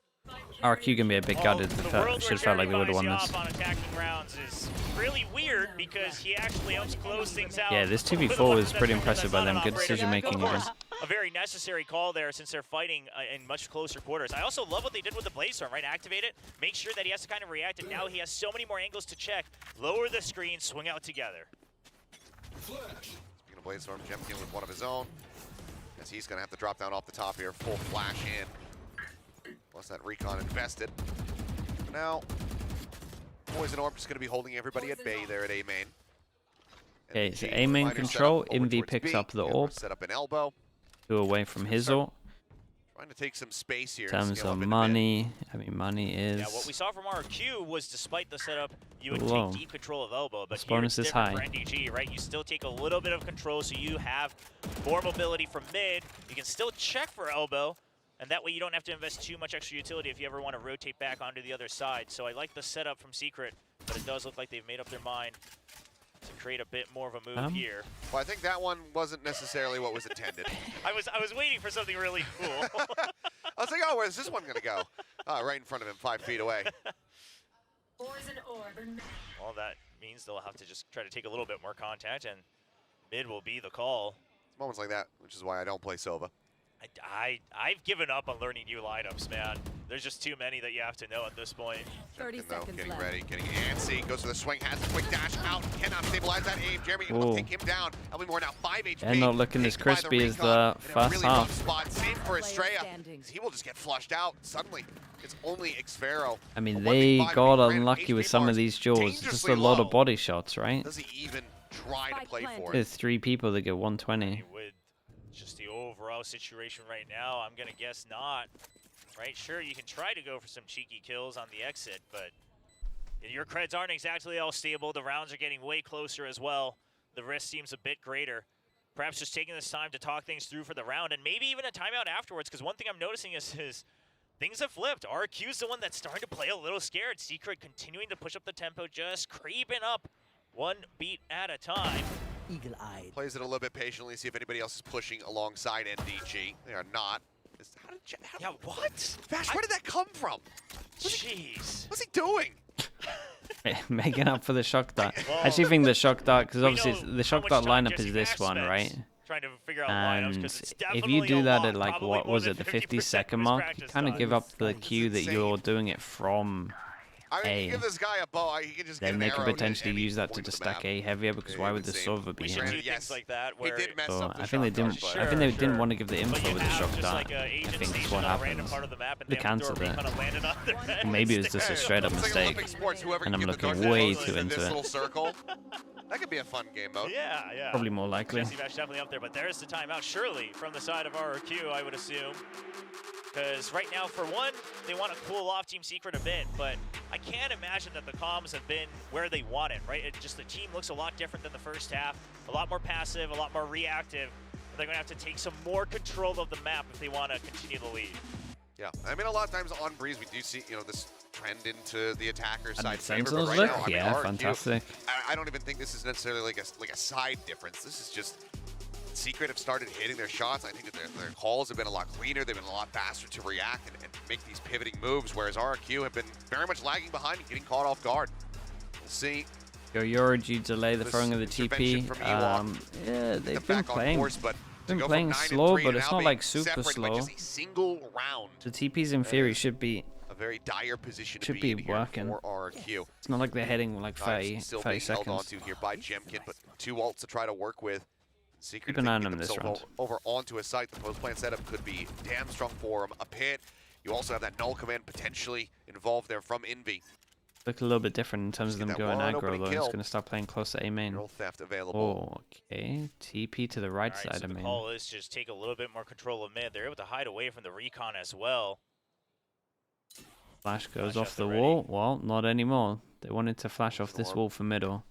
RRQ gonna be a bit gutted. The Should world where have felt like they would have Jeremy won buys this. you off on attacking rounds is really weird because he actually helps close things out. Yeah, this with 2v4 one was pretty that's impressive by not them. an Good operator. decision making Of again. course, a very necessary call there since they're fighting in much closer quarters. I also love what they did with the Blaze Storm, right? Activate it, make sure that he has to kind of react, and now he has so many more angles to check. Lower the screen, swing out together. Speaking of Blade Storm, Jemkin with one of his own. As he's going to have to drop down off the top here. Full flash in. Plus that recon invested. For now, Poison Orb just going to be holding everybody at bay there at A main. Okay, so A main control. Envy picks up the orb. Set up an elbow. 2 away from his ult. Trying to take some space here. In terms scale up of into money, I mean, money is... Yeah, what we saw from RRQ was despite the setup, you would low. take deep control of elbow, but This here bonus it's is different high. for NDG, right? You still take a little bit of control, so you have more mobility from mid. You can still check for elbow, and that way you don't have to invest too much extra utility if you ever want to rotate back onto the other side. So I like the setup from Secret, but it does look like they've made up their mind to create a bit more of a move here. Well, I think that one wasn't necessarily what was intended. I was waiting for something really cool. I was like, oh, where's this one going to go? Right in front of him, 5 feet away. Well, that means they'll have to just try to take a little bit more contact, and mid will be the call. Moments like that, which is why I don't play Sova. I've given up on learning new lineups, man. There's just too many that you have to know at this point. 30 Jemkin, though, seconds getting left. ready, getting antsy, goes for the swing, has a quick dash out, cannot stabilize that aim. Jeremy will Ooh. take him down. Elby Moore now 5 HP. And not looking as Taken by crispy as recon the in a first really half. rough spot. Save for Player Estrella. standing. He will just get flushed out suddenly. It's only Xfero. I mean, A they 1v5 got grand unlucky with HP some of bars, these duels. Just dangerously a lot low. of body shots, right? Does he even try to Spike play planted. for it? There's 3 people that get 120. With just the overall situation right now, I'm gonna guess not. Right? Sure, you can try to go for some cheeky kills on the exit, but your creds aren't exactly all stable. The rounds are getting way closer as well. The risk seems a bit greater. Perhaps just taking this time to talk things through for the round, and maybe even a timeout afterwards, because one thing I'm noticing is things have flipped. RQ's the one that's starting to play a little scared. Secret continuing to push up the tempo, just creeping up 1 beat at a time. Eagle-eyed. Plays it a little bit patiently, see if anybody else is pushing alongside NDG. They are not. Yeah, what? Vash, where did that come from? Jeez. What's he doing? Making up for the shock dart. Well, I actually think the shock dart, because we obviously know the how shock much dart time lineup Jesse is this Bash one, spends right? Trying to figure out lineups, And 'cause it's if definitely you do a that lot, at like, probably what more was than it, the 50% 50-second of his mark, you practice kind of time. give up the It's cue that insane. you're doing it from I mean, A. you give this guy a bow, he can just then get they an could arrow to potentially any use that to point of just the stack map. A heavier, because why would the insane. Sova be We here? should do Yes. things like that He where did mess So up the I think they shot didn't. dart, I think they Sure. didn't want to give the but info you with the have shock just dart. like a I agent think that's stationed what on a random happens. part of the map, and They they have to throw cancelled it. recon and land it on their head Maybe it's just a instead. straight up It's like mistake. Olympic sports, whoever And can I'm get the looking darts way closest too in into this it. little circle. That could be a fun game mode. Yeah, yeah. Probably more likely. Jesse Bash definitely up there, but there's the timeout, surely, from the side of RRQ, I would assume. Because right now, for one, they want to cool off Team Secret a bit, but I can't imagine that the comms have been where they want it, right? It just the team looks a lot different than the first half, a lot more passive, a lot more reactive. They're going to have to take some more control of the map if they want to continue the lead. Yeah, I mean, a lot of times on Breeze, we do see, you know, this trend into the attacker side favor, Sentinels but right now, I mean, yeah, RRQ, fantastic. I don't even think this is necessarily like a side difference. This is just Secret have started hitting their shots. I think that their calls have been a lot cleaner. They've been a lot faster to react and make these pivoting moves, whereas RRQ have been very much lagging behind and getting caught off guard. We'll see. You delay the throwing of the TP. Yeah, they've been playing. Slow, but it's not like super slow. Just a single round. The TPs in theory should be a very dire position to be in working for RRQ. It's not like they're heading like 30 seconds. Held onto here by Jemkin, but 2 ults to try to work with. Secret Keep an eye on them this round. Over onto a site. The post-plant setup could be damn strong for him. A pit. You also have that null command potentially involved there from Envy. Look a little bit different in terms of them going aggro though. It's going to start playing close to A main. Girl theft available. Oh, okay. TP to the right side so of main. The call is just take a little bit more control of mid. They're able to hide away from the recon as well. Flash goes off the wall. Well, not anymore. They wanted to flash off this wall for middle.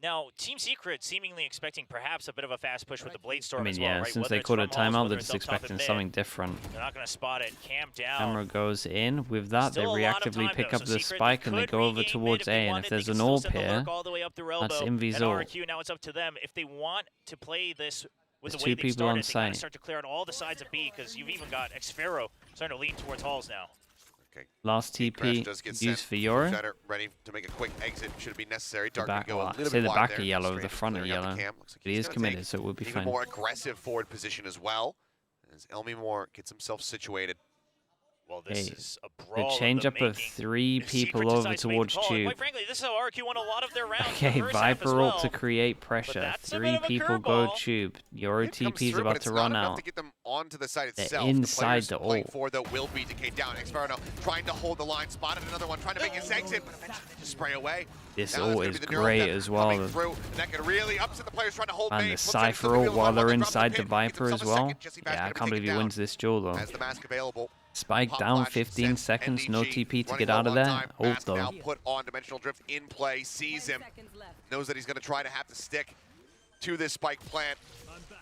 Now, Team Secret seemingly expecting perhaps a bit of a fast push with the Blade Storm I mean, as well, yeah, right? since Whether they called a timeout, they're it's just expecting something different. They're not going to spot it. Cam down. Camera goes in. With that, Still they reactively pick up the spike and they go over towards A. And if there's an AWP here, that's Envy's ult. RRQ, now it's up to them. If they want to play this with There's the way 2 they people on started, they got to site. start to clear out all the sides of B, because you've even got Xfero starting to lean towards halls now. Okay. Last TP used for Yora. Ready to make a quick exit should be necessary. The Dark back, go a little say bit the wide back there. of yellow, Straight the front of yellow. Like But he is committed, so it will be even fine. more aggressive forward position as well, as Elmi Moore gets himself situated. Well, this is a brawl. The change up of 3 people over towards Tube. Quite frankly, this is how RRQ won a lot of their rounds. Okay, Viper ult to create pressure. 3 people go Tube. Your TP is about to run out. To get them onto the site itself. They're inside the ult. For though will be decayed down. Xferno trying to hold the line, spotted another one, trying to make his exit, but eventually they just spray away. This ult is great as well. Through, and that could really upset the players trying to hold And main. the Cypher ult while they're inside the Viper as well. Yeah, I can't believe he wins this duel though. As the mask available. Spike down, 15 seconds, no TP to get out of there. Ult though. Now put on Dimensional Drift in play, sees him, knows that he's going to try to have to stick to this spike plant,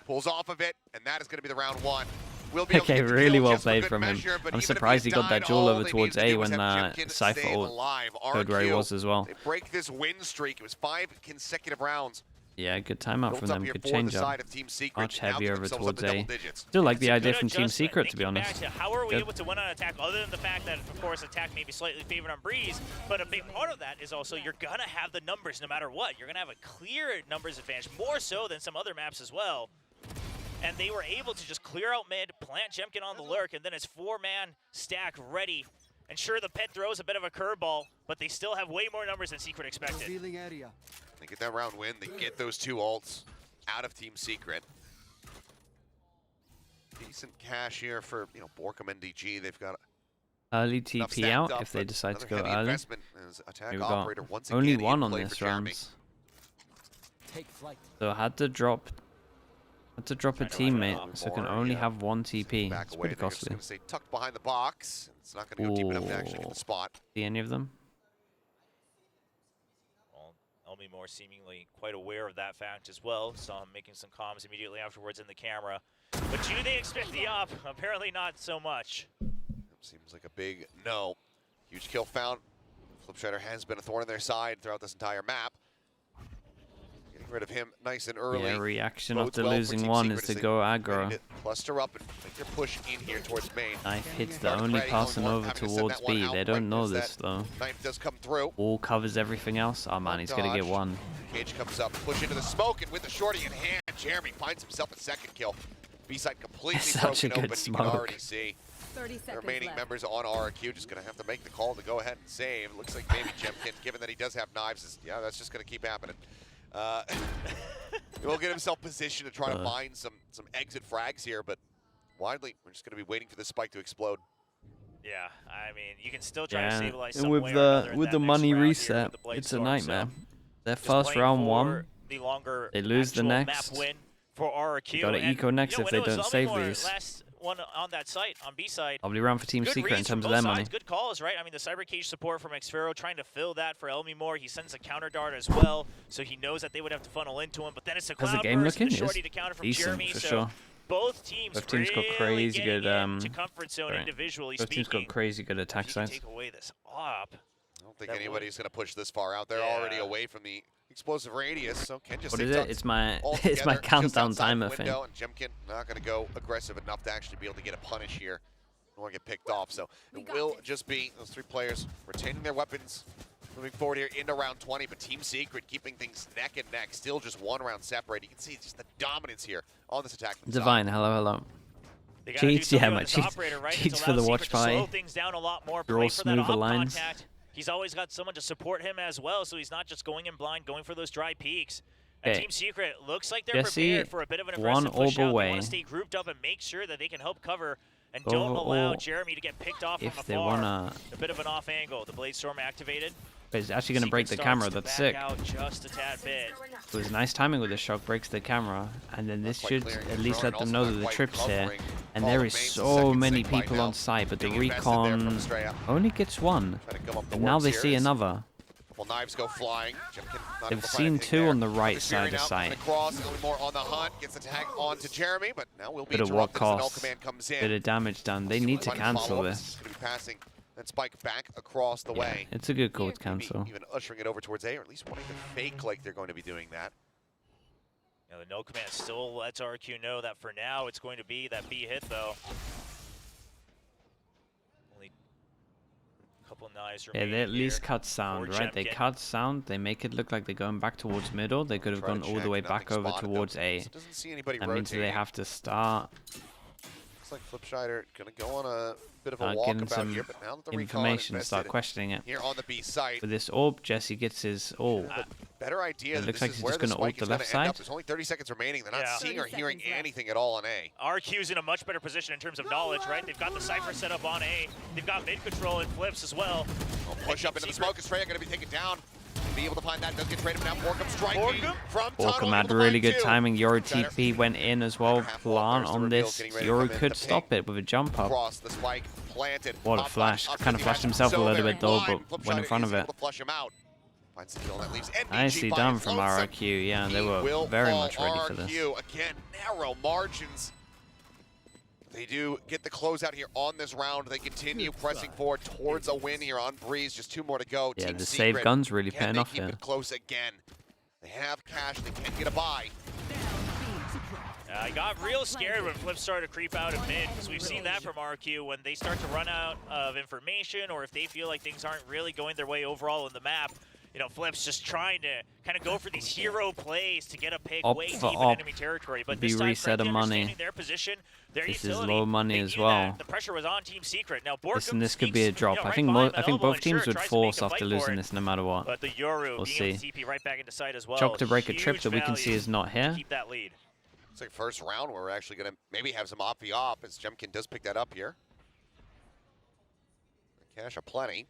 pulls off of it, and that is going to be the round 1. Okay, really well played from him. I'm surprised he got that duel over towards A when that Cypher ult heard where he was as well. They break this win streak. It was 5 consecutive rounds. Yeah, good timeout from them. Good change up. Much heavier over towards A. Digits. Still like the idea from Team Secret, to be honest. How are we able to win on attack, other than the fact that, of course, attack may be slightly favored on Breeze, but a big part of that is also you're going to have the numbers no matter what. You're going to have a clear numbers advantage, more so than some other maps as well. And they were able to just clear out mid, plant Jemkin on the lurk, and then it's 4-man stack ready. And sure, the pit throws a bit of a curveball, but they still have way more numbers than Secret expected. They get that round win. They get those 2 ults out of Team Secret. Decent cash here for, you know, Borkum and DG. They've got early TP out if they decide to go early. Here we go. Only 1 on this round. So I had to drop a teammate, so can only have 1 TP. It's pretty costly. Stay tucked behind the box. It's not going to go deep enough to actually get the spot. See any of them? Elmi Moore seemingly quite aware of that fact as well. Saw him making some comms immediately afterwards in the camera. But do they expect the op? Apparently not so much. Seems like a big no. Huge kill found. Flipshredder has been a thorn in their side throughout this entire map. Getting rid of him nice and early. Yeah, reaction after losing 1 is to go aggro. Cluster up and make their push in here towards main. Knife hits the only passing over towards B. They don't know this though. Knife does come through. All covers everything else. Oh man, he's gonna get 1. Cage comes up, push into the smoke, and with the shorty in hand, Jeremy finds himself a 2nd kill. B-side completely Such a broken good open. smoke. You can already see the remaining members on RRQ just going to have to make the call to go ahead and save. Looks like maybe Jemkin, given that he does have knives, is, yeah, that's just going to keep happening. He will get himself positioned to try to mine some exit frags here, but widely, we're just going to be waiting for this spike to explode. Yeah, I mean, you can still try to stabilize some with way or another with in the that money next round reset, here with the it's a Blade nightmare. Storm, Their first round won. The longer They lose the map next. win for RRQ. Got to eco next if they don't save these. Last one on that site on B side. Lovely round for Team Good Secret in reads terms from of their both money. sides. Good calls, right? I mean, the Cyber Cage support from Xfero trying to fill that for Elmimore. He sends a counter dart as well, so he knows that they would have to funnel into him. But then it's a How's the cloud game burst and looking? the shorty to counter from Decent, Jeremy. for So sure. both teams Both teams got really crazy good. to comfort zone individually Both teams speaking. got crazy good attack If he can sides. take away this op. I don't think anybody's going to push this far out. They're already away from the explosive radius, so Ken just What is it? It's my it's my countdown timer thing. And Jemkin not going to go aggressive enough to actually be able to get a punish here. Don't want to get picked off, so it will just be those three players retaining their weapons, moving forward here into round 20. But Team Secret keeping things neck and neck, still just one round separated. You can see just the dominance here on this attack. Divine, hello. Cheats, yeah, my cheats. Cheats for the watch party. Draw smoother lines. He's always got someone to support him as well, so he's not just going in blind, going for those dry peaks. And Team Secret looks like they're prepared for a bit of an aggressive push out. They want to stay grouped up and make sure that they can help cover and don't allow Jeremy to get picked off from afar. A bit of an off angle. The Blade Storm activated. But it's actually going to break the camera. That's sick. Just a tad bit. It was nice timing with the shock, breaks the camera, and then this should at least let them know that the trip's here. And there is so many people on site, but the recon only gets one. And now they see another. Knives go flying. They've seen two on the right side of site. More on the hunt, gets the tag on to Jeremy, but now will be Bit of what cost, comes in. bit of damage done. They need to cancel this. Going to be passing that spike back across the way. It's a good call to cancel. Even ushering it over towards A, or at least wanting to fake like they're going to be doing that. Yeah, the no command still lets RQ know that for now it's going to be that B hit though. Only a couple knives remaining. They at least cut sound, right? They cut sound, they make it look like they're going back towards middle. They could have gone all the way back over towards A. Doesn't see anybody That means they have to start. Looks like Flipshider gonna go on a bit of a walkabout here, but now that the information, start questioning it. Here on the B site. With this orb, Jesse gets his orb. Better idea. It looks like he's just going to ult the left side. There's only 30 seconds remaining. They're not seeing or hearing anything at all on A. RQ's in a much better position in terms of knowledge, right? They've got the Cypher set up on A. They've got mid control and flips as well. Push up into the smoke. Estrella going to be taken down. Be able to find that. Does get traded now. Borkum striking from Borkum had really good timing. Yoru TP went in as well. Plan on this. Yoru could stop it with a jump up. The spike planted. What a flash. Kind of flashed himself a little bit though, but went in front of it. Nicely done from RRQ. Yeah, they were very much ready for this. Again, narrow margins. They do get the closeout here on this round. They continue pressing forward towards a win here on Breeze. Just 2 more to go. Yeah, Team the Secret, save gun's really paying off keep here. It close again. They have cash. They can get a buy. I got real scared when Flip started to creep out of mid, because we've seen that from RQ when they start to run out of information, or if they feel like things aren't really going their way overall in the map. You know, Flip's just trying to kind of go for these hero plays to get a pick way deep in enemy territory. But this time, reset of money. Their position, their this utility, is low money as well. The pressure was on Team Secret. Now, Listen, this could be a drop. I think both teams would force after losing this no matter what. But the Yoru we'll see. TP right back into sight as well. Choke to break a trip that we can see is not here. Keep that lead. It's like first round where we're actually going to maybe have some op-v-op as Jemkin does pick that up here. Cash aplenty.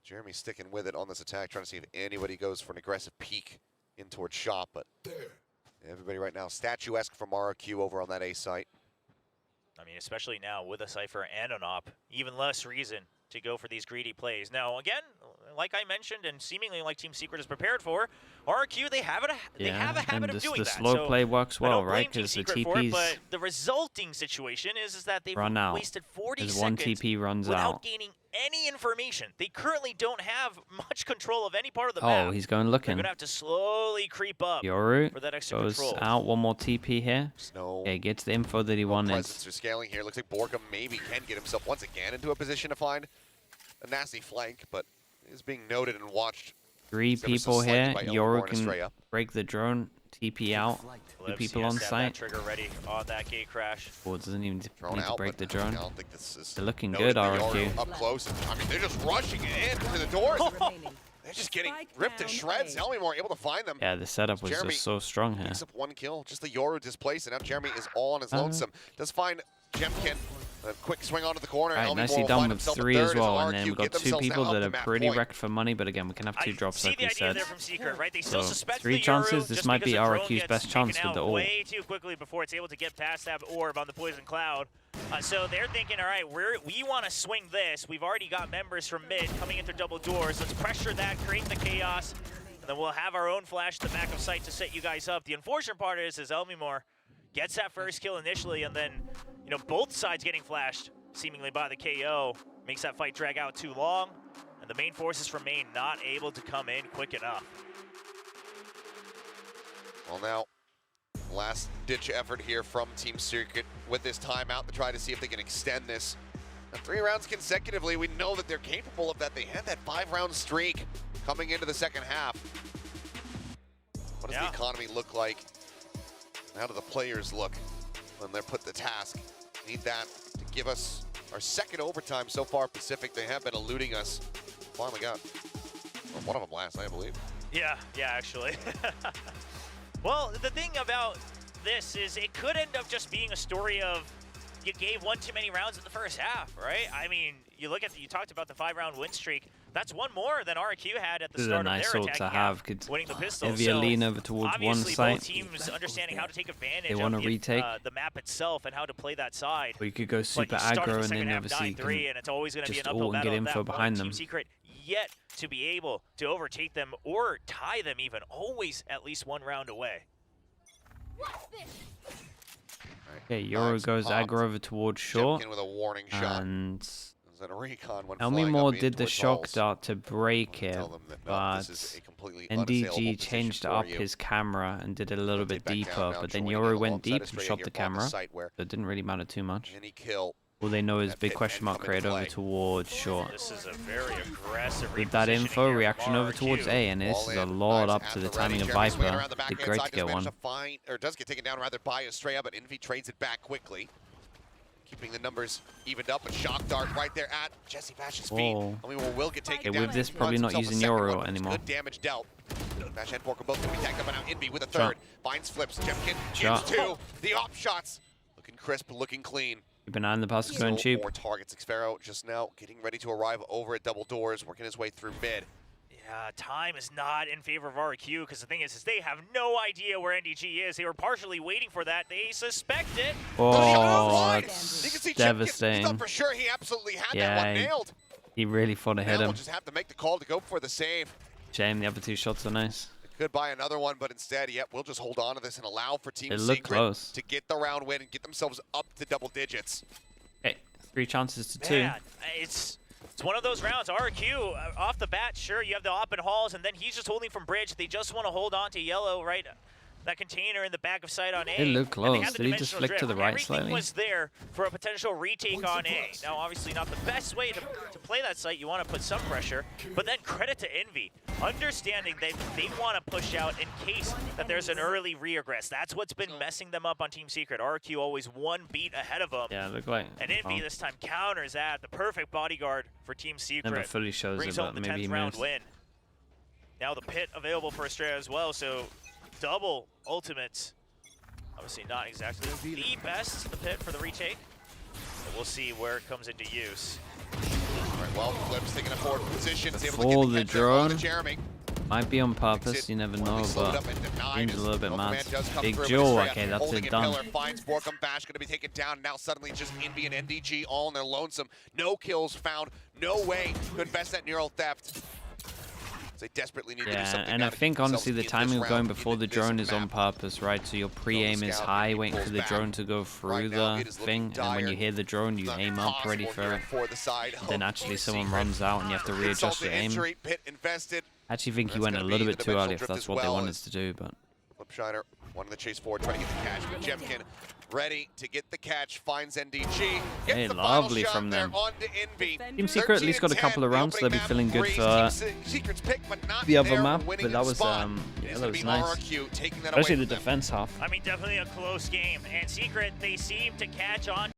Jeremy sticking with it on this attack, trying to see if anybody goes for an aggressive peek in towards shop, but everybody right now statuesque from RRQ over on that A site. I mean, especially now with a Cypher and an op, even less reason to go for these greedy plays. Now, again, like I mentioned, and seemingly like Team Secret is prepared for, RRQ, they have a habit of doing the that. slow play works well, right? Because the TPs. But the resulting situation is that they've wasted 40 seconds one TP runs without gaining any information. They currently don't have much control of any part of the map. Oh, he's going looking. They're going to have to slowly creep up Yoru for that extra goes control. out, one more TP here. Snow. Okay, gets the info that he wanted. Presence are scaling here. Looks like Borkum maybe can get himself once again into a position to find a nasty flank, but is being noted and watched. 3 people here. Yoru can break the drone, TP out. 2 people on site. Trigger ready on that gate crash. Doesn't even need to break the drone. I don't think this is They're looking good, RRQ. Up close. I mean, they're just rushing it in to the doors. They're just getting ripped to shreds. Elmimore able to find them. Yeah, the setup was just so strong here. Picks up 1 kill. Just the Yoru displaced, and now Jeremy is all on his lonesome. Does find Jemkin. A quick swing onto the corner. Right, nicely done with 3 as well, and then we've got 2 people that are pretty wrecked for money, but again, we can have 2 drops like we said. Right? They still So suspect 3 chances, this might be RRQ's best chance with the ult. Way too quickly before it's able to get past that orb on the poison cloud. So they're thinking, all right, we want to swing this. We've already got members from mid coming in through double doors. Let's pressure that, create the chaos, and then we'll have our own flash at the back of sight to set you guys up. The unfortunate part is Elmimor gets that first kill initially, and then both sides getting flashed seemingly by the KO makes that fight drag out too long, and the main forces from main not able to come in quick enough. Well, now, last-ditch effort here from Team Secret with this timeout to try to see if they can extend this. Now, 3 rounds consecutively, we know that they're capable of that. They had that 5-round streak coming into the second half. What does the economy look like? How do the players look when they're put to task? Need that to give us our second overtime so far. Pacific, they have been eluding us. Finally got one of them last, I believe. Yeah, actually. Well, the thing about this is it could end up just being a story of you gave one too many rounds in the first half, right? I mean, you talked about the 5-round win streak. That's one more than RRQ had at the start of their attacking half, winning the pistol. If you lean over towards one side, both teams understanding how to take advantage they want to retake the map itself and how to play that side. Or you could go super aggro and then obviously and it's always going to be an just uphill ult and get battle. info behind them. Team Secret yet to be able to overtake them or tie them even, always at least 1 round away. Okay, Yoru goes aggro over towards short, with a warning shot. and Elmimor did the shock dart to break it, but NDG changed up his camera and did it a little bit deeper, but then Yoru went deep and shot the camera, so it didn't really matter too much. All they know is big question mark create over towards short. This is a very aggressive With that info, reaction over towards A, and this is a lot up to the timing of Viper. Did great to get one. Does get taken down rather by Estrella, but Envy trades it back quickly. Keeping the numbers evened up, and shock dart right there at Jesse Bash's feet. I mean, will get taken down. With this, probably not using Yoru anymore. Good damage dealt. Bash and Pork are both going to be tagged up, and now Envy with a third. Finds flips. Jemkin gives 2. The op shots. Looking crisp, looking clean. Keep an eye on the passes going cheap. More targets. Xfero just now getting ready to arrive over at double doors, working his way through mid. Yeah, time is not in favor of RRQ, because the thing is they have no idea where NDG is. They were partially waiting for that. They suspect it. Oh, that's devastating. Thought for sure he absolutely had that one nailed. He really thought to hit him. We'll just have to make the call to go for the save. Shame, the other 2 shots are nice. Could buy another one, but instead, we'll just hold on to this and allow for Team It looked Secret close to get the round win and get themselves up to double digits. Okay, 3 chances to 2. Man, it's one of those rounds. RRQ, off the bat, sure, you have the op and hauls, and then he's just holding from bridge. They just want to hold on to yellow, right? That container in the back of sight on A. It looked close. Did he just flick to the right slightly? Everything was there for a potential retake on A. Now, obviously not the best way to play that site. You want to put some pressure, but then credit to Envy. Understanding that they want to push out in case that there's an early regress. That's what's been messing them up on Team Secret. RRQ always 1 beat ahead of them. Yeah, it looked like. And Envy this time counters that. The perfect bodyguard for Team Secret. Never fully shows brings it, home but the maybe 10th he round missed. win. Now the pit available for Estrella as well, so double ultimates. Obviously not exactly the best, the pit for the retake. But we'll see where it comes into use. All right, well, Flip's taking a forward position. Before the drone, might be on purpose, you never know, but seems a little bit mad. Big Joe, okay, that's it done. Finds Borkum, Bash going to be taken down. Now suddenly just Envy and NDG all in their lonesome. No kills found, no way to invest that neural theft. They desperately need to do something. And I think honestly the timing of going before the drone is on purpose, right? So your pre-aim is high, waiting for the drone to go through the thing, and when you hear the drone, you aim up ready for it. Then actually someone runs out and you have to readjust your aim. I actually think he went a little bit too early if that's what they wanted to do, but... Flipshiner, one in the chase forward, trying to get the catch, but Jemkin ready to get the catch, finds NDG. Hey, lovely from them. Team Secret at least got a couple of rounds, so they'll be feeling good for the other map, but that was, that was nice. Especially the defense half. I mean, definitely a close game. And Secret, they seem to catch on